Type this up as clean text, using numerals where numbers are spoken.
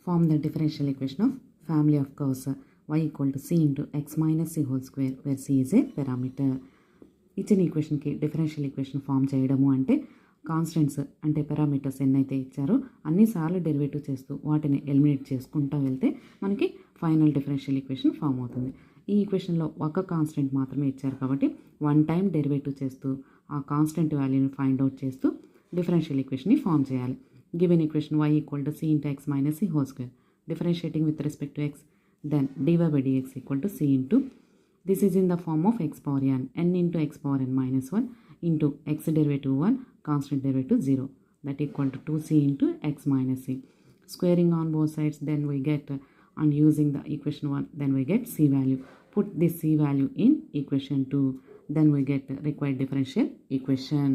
Form the differential equation of family of curves y equal to c into x minus c whole square where c is a parameter. ఇచ్చిన ఈక్వేషన్కి differential equation form చేయడము అంటే constants అంటే parameters ఎన్నైతే ఇచ్చారో అన్నిసార్లు derivative చేస్తూ వాటిని eliminate చేసుకుంటూ వెళ్తే మనకి ఫైనల్ డిఫరెన్షియల్ ఈక్వేషన్ ఫామ్ అవుతుంది. ఈ ఈక్వేషన్లో ఒక కాన్స్టెంట్ మాత్రమే ఇచ్చారు కాబట్టి వన్ టైం డెరివేటివ్ చేస్తూ ఆ కాన్స్టెంట్ వాల్యూని ఫైండ్ అవుట్ చేస్తూ డిఫరెన్షియల్ ఈక్వేషన్ని ఫామ్ చేయాలి. Given equation y equal to c into x minus c whole square. Differentiating with respect to x, then dy by dx equal to c into, this is in the form of x power n into x power n minus 1 into x derivative 1, constant derivative 0, that equal to 2c into x minus c. Squaring on both sides, then we get, and using the equation 1, then we get c value. Put this c value in equation 2, then we get required differential equation.